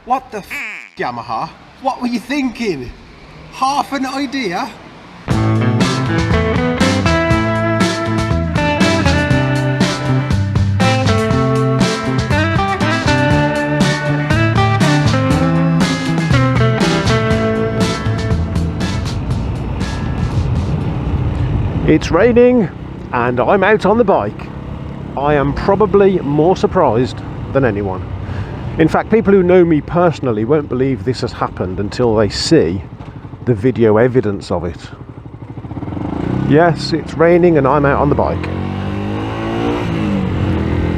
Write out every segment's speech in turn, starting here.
What the f, Yamaha? What were you thinking? Half an idea? It's raining and I'm out on the bike. I am probably more surprised than anyone. In fact, people who know me personally won't believe this has happened until they see the video evidence of it. Yes, it's raining and I'm out on the bike.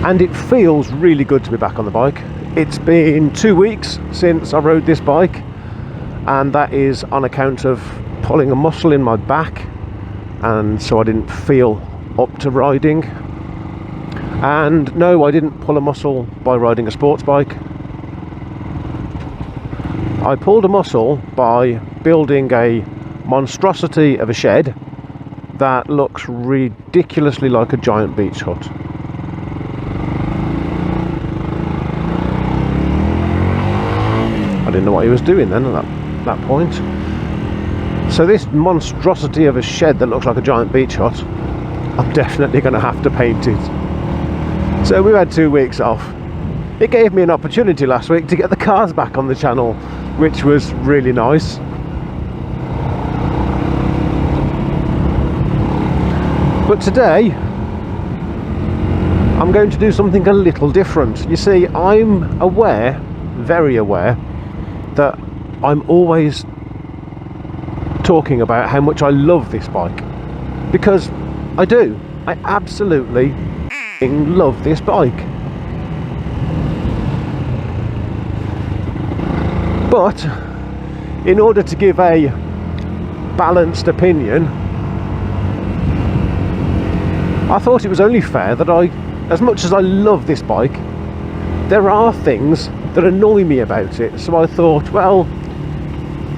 And it feels really good to be back on the bike. It's been 2 weeks since I rode this bike, and that is on account of pulling a muscle in my back, and so I didn't feel up to riding. And no, I didn't pull a muscle by riding a sports bike. I pulled a muscle by building a monstrosity of a shed that looks ridiculously like a giant beach hut. I didn't know what he was doing then at that point. So this monstrosity of a shed that looks like a giant beach hut, I'm definitely going to have to paint it. So we've had 2 weeks off. It gave me an opportunity last week to get the cars back on the channel, which was really nice. But today, I'm going to do something a little different. You see, I'm aware, very aware, that I'm always talking about how much I love this bike, because I do. I absolutely love this bike. But in order to give a balanced opinion, I thought it was only fair that as much as I love this bike, there are things that annoy me about it. So I thought, well,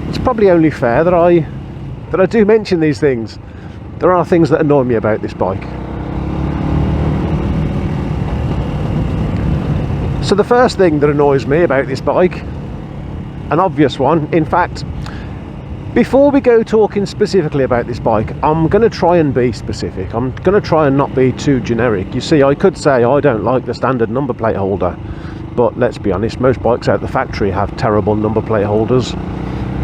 it's probably only fair that I do mention these things. There are things that annoy me about this bike. So the first thing that annoys me about this bike, an obvious one, in fact, before we go talking specifically about this bike, I'm going to try and be specific. I'm going to try and not be too generic. You see, I could say I don't like the standard number plate holder, but let's be honest, most bikes out the factory have terrible number plate holders.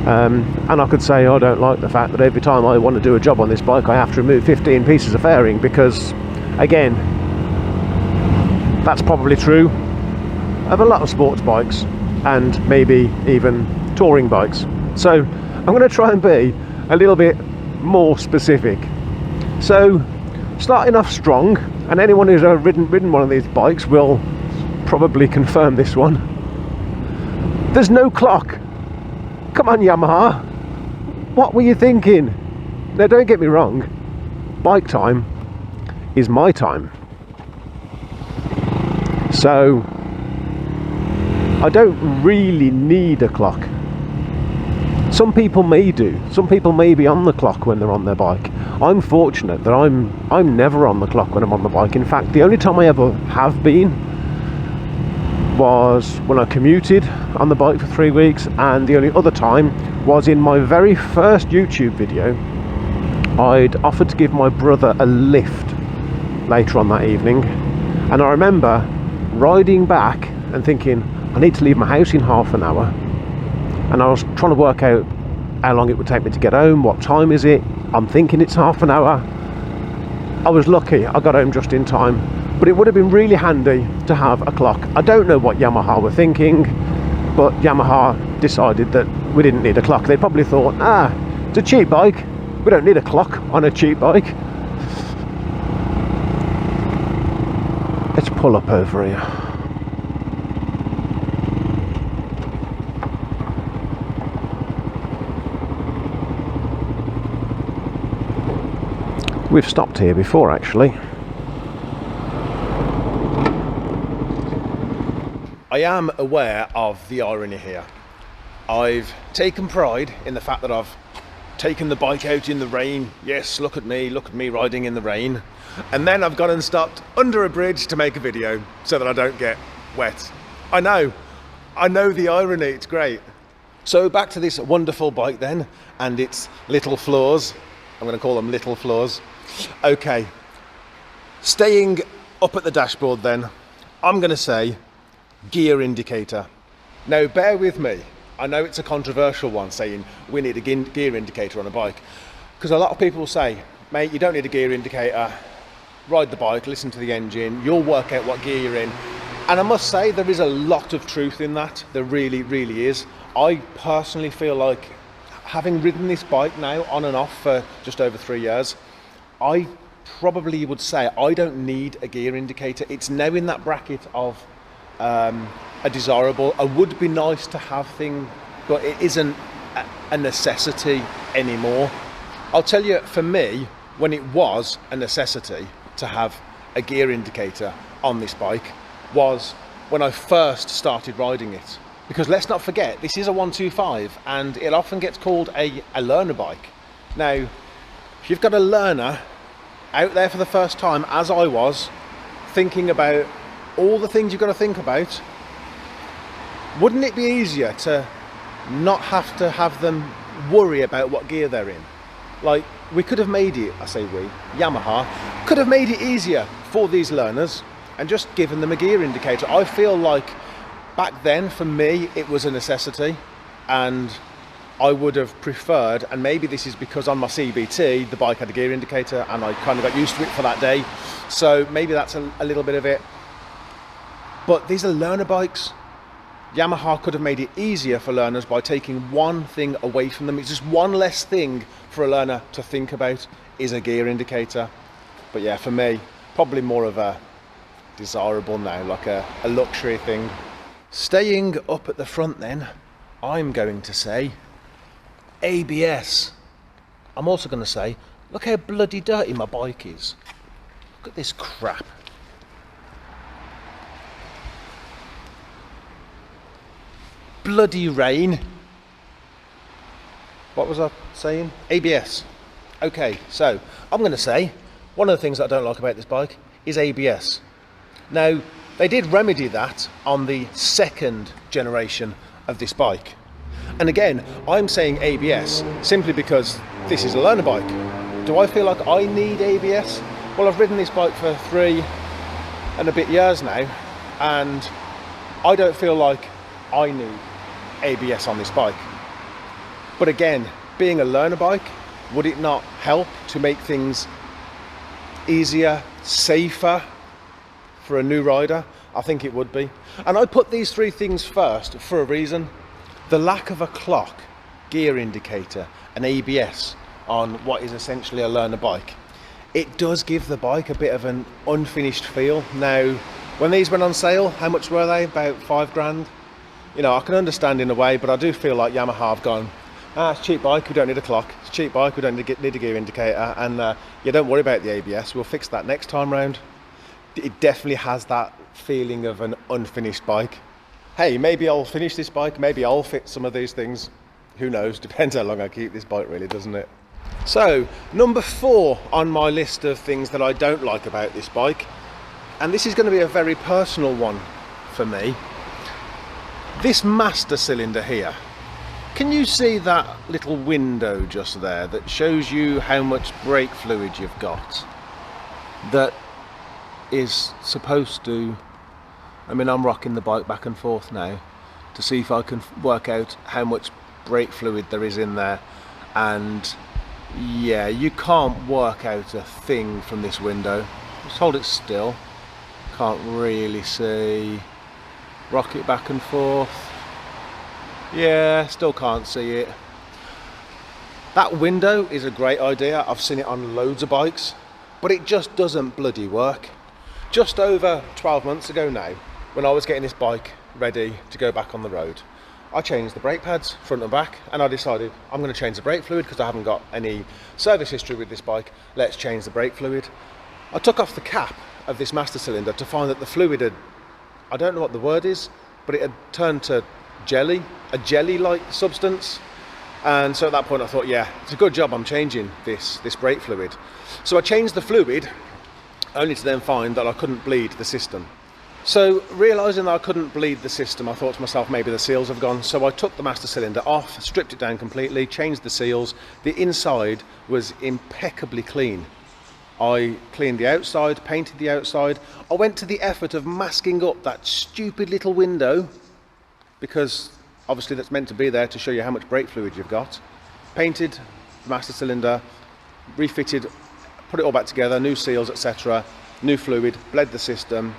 And I could say I don't like the fact that every time I want to do a job on this bike I have to remove 15 pieces of fairing, because again, that's probably true of a lot of sports bikes and maybe even touring bikes. So I'm going to try and be a little bit more specific. So starting off strong, and anyone who's ever ridden one of these bikes will probably confirm this one. There's no clock. Come on, Yamaha, what were you thinking? Now don't get me wrong, bike time is my time, so I don't really need a clock. Some people may do. Some people may be on the clock when they're on their bike. I'm fortunate that I'm never on the clock when I'm on the bike. In fact, the only time I ever have been was when I commuted on the bike for 3 weeks, and the only other time was in my very first YouTube video. I'd offered to give my brother a lift later on that evening, and I remember riding back and thinking, I need to leave my house in half an hour, and I was trying to work out how long it would take me to get home. What time is it? I'm thinking it's half an hour. I was lucky, I got home just in time. But it would have been really handy to have a clock. I don't know what Yamaha were thinking, but Yamaha decided that we didn't need a clock. They probably thought, it's a cheap bike, we don't need a clock on a cheap bike. Let's pull up over here. We've stopped here before, actually. I am aware of the irony here. I've taken pride in the fact that I've taken the bike out in the rain. Yes, look at me riding in the rain. And then I've gone and stopped under a bridge to make a video so that I don't get wet. I know, I know the irony, it's great. So back to this wonderful bike then, and its little flaws. I'm going to call them little flaws. Okay, staying up at the dashboard then, I'm going to say gear indicator. Now bear with me, I know it's a controversial one saying we need a gear indicator on a bike, because a lot of people will say, mate, you don't need a gear indicator, ride the bike, listen to the engine, you'll work out what gear you're in. And I must say there is a lot of truth in that, there really, really is. I personally feel like, having ridden this bike now on and off for just over 3 years, I probably would say I don't need a gear indicator. It's now in that bracket of a desirable, a would be nice to have thing, but it isn't a necessity anymore. I'll tell you, for me, when it was a necessity to have a gear indicator on this bike was when I first started riding it. Because let's not forget, this is a 125 and it often gets called a learner bike. Now, if you've got a learner out there for the first time, as I was, thinking about all the things you've got to think about, wouldn't it be easier to not have to have them worry about what gear they're in? Like, we could have made it, I say we, Yamaha, could have made it easier for these learners and just given them a gear indicator. I feel like back then, for me, it was a necessity, and I would have preferred, and maybe this is because on my CBT, the bike had a gear indicator and I kind of got used to it for that day. So maybe that's a little bit of it. But these are learner bikes. Yamaha could have made it easier for learners by taking one thing away from them. It's just one less thing for a learner to think about is a gear indicator. But yeah, for me, probably more of a desirable now, like a luxury thing. Staying up at the front then, I'm going to say ABS. I'm also going to say, look how bloody dirty my bike is. Look at this crap. Bloody rain. What was I saying? ABS. Okay, so I'm going to say one of the things that I don't like about this bike is ABS. Now, they did remedy that on the second generation of this bike. And again, I'm saying ABS simply because this is a learner bike. Do I feel like I need ABS? Well, I've ridden this bike for 3 and a bit years now, and I don't feel like I need ABS on this bike. But again, being a learner bike, would it not help to make things easier, safer for a new rider? I think it would be. And I put these 3 things first for a reason. The lack of a clock, gear indicator and ABS on what is essentially a learner bike, it does give the bike a bit of an unfinished feel. Now, when these went on sale, how much were they? About 5 grand. You know, I can understand in a way, but I do feel like Yamaha have gone, it's a cheap bike, we don't need a clock. It's a cheap bike, we don't need a gear indicator, and yeah, don't worry about the ABS, we'll fix that next time round. It definitely has that feeling of an unfinished bike. Hey, maybe I'll finish this bike, maybe I'll fit some of these things. Who knows, depends how long I keep this bike really, doesn't it? So, number 4 on my list of things that I don't like about this bike, and this is going to be a very personal one for me. This master cylinder here, can you see that little window just there that shows you how much brake fluid you've got? That is supposed to, I mean, I'm rocking the bike back and forth now to see if I can work out how much brake fluid there is in there, and yeah, you can't work out a thing from this window. Just hold it still, can't really see. Rock it back and forth, yeah, still can't see it. That window is a great idea, I've seen it on loads of bikes, but it just doesn't bloody work. Just over 12 months ago now, when I was getting this bike ready to go back on the road, I changed the brake pads front and back, and I decided I'm going to change the brake fluid because I haven't got any service history with this bike. Let's change the brake fluid. I took off the cap of this master cylinder to find that the fluid had, I don't know what the word is, but it had turned to jelly, a jelly-like substance. And so at that point I thought, yeah, it's a good job I'm changing this brake fluid. So I changed the fluid, only to then find that I couldn't bleed the system. So, realising that I couldn't bleed the system, I thought to myself maybe the seals have gone. So I took the master cylinder off, stripped it down completely, changed the seals. The inside was impeccably clean. I cleaned the outside, painted the outside. I went to the effort of masking up that stupid little window, because obviously that's meant to be there to show you how much brake fluid you've got. Painted the master cylinder, refitted, put it all back together, new seals, etc., new fluid, bled the system,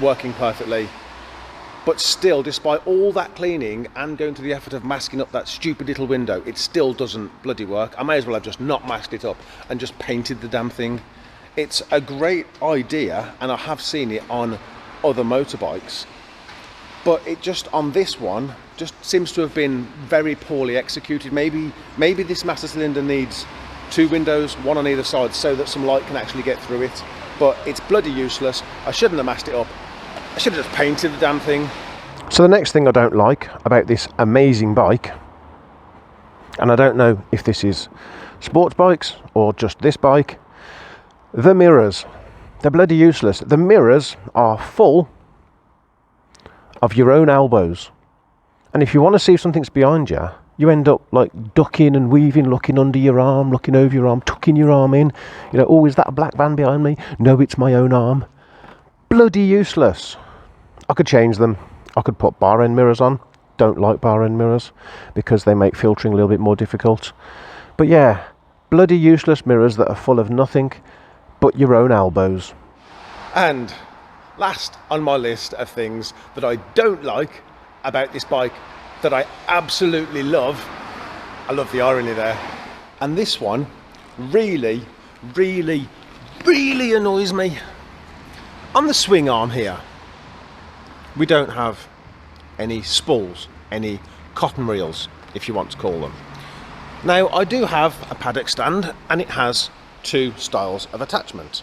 working perfectly. But still, despite all that cleaning and going to the effort of masking up that stupid little window, it still doesn't bloody work. I may as well have just not masked it up and just painted the damn thing. It's a great idea, and I have seen it on other motorbikes, but it just, on this one, just seems to have been very poorly executed. Maybe this master cylinder needs 2 windows, one on either side, so that some light can actually get through it. But it's bloody useless. I shouldn't have masked it up. I should have just painted the damn thing. So the next thing I don't like about this amazing bike, and I don't know if this is sports bikes or just this bike, the mirrors. They're bloody useless. The mirrors are full of your own elbows. And if you want to see if something's behind you, you end up like ducking and weaving, looking under your arm, looking over your arm, tucking your arm in. You know, oh, is that a black van behind me? No, it's my own arm. Bloody useless. I could change them. I could put bar end mirrors on. Don't like bar end mirrors because they make filtering a little bit more difficult. But yeah, bloody useless mirrors that are full of nothing but your own elbows. And last on my list of things that I don't like about this bike that I absolutely love, I love the irony there, and this one really annoys me. On the swing arm here, we don't have any spools, any cotton reels, if you want to call them. Now, I do have a paddock stand, and it has 2 styles of attachment.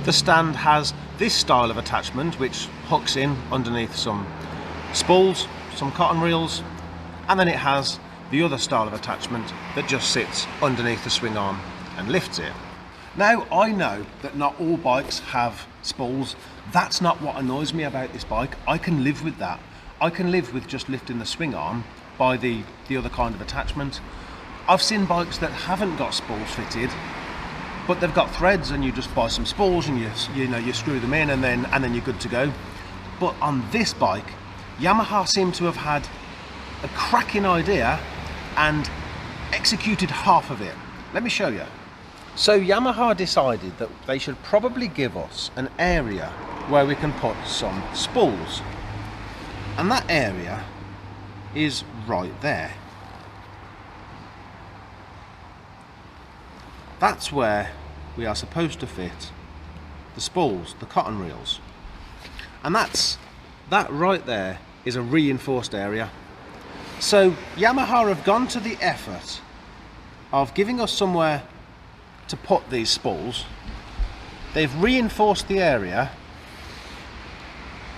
The stand has this style of attachment, which hooks in underneath some spools, some cotton reels, and then it has the other style of attachment that just sits underneath the swing arm and lifts it. Now, I know that not all bikes have spools. That's not what annoys me about this bike. I can live with that. I can live with just lifting the swing arm by the other kind of attachment. I've seen bikes that haven't got spools fitted, but they've got threads, and you just buy some spools and you screw them in, and then you're good to go. But on this bike, Yamaha seem to have had a cracking idea and executed half of it. Let me show you. So Yamaha decided that they should probably give us an area where we can put some spools, and that area is right there. That's where we are supposed to fit the spools, the cotton reels. And that right there is a reinforced area. So Yamaha have gone to the effort of giving us somewhere to put these spools. They've reinforced the area,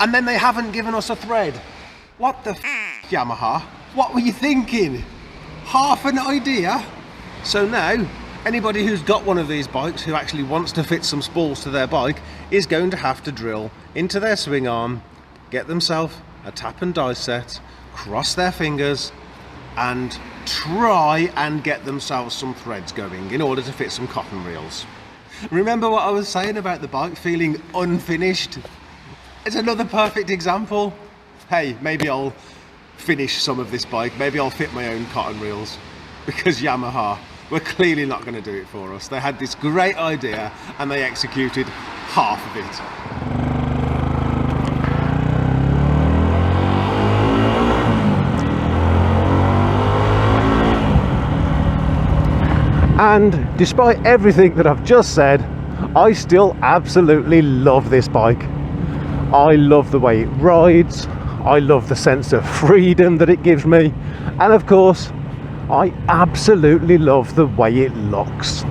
and then they haven't given us a thread. What the f, Yamaha? What were you thinking? Half an idea? So now, anybody who's got one of these bikes who actually wants to fit some spools to their bike is going to have to drill into their swing arm, get themselves a tap and die set, cross their fingers, and try and get themselves some threads going in order to fit some cotton reels. Remember what I was saying about the bike feeling unfinished? It's another perfect example. Hey, maybe I'll finish some of this bike, maybe I'll fit my own cotton reels, because Yamaha were clearly not going to do it for us. They had this great idea and they executed half of it. And despite everything that I've just said, I still absolutely love this bike. I love the way it rides, I love the sense of freedom that it gives me, and of course, I absolutely love the way it looks.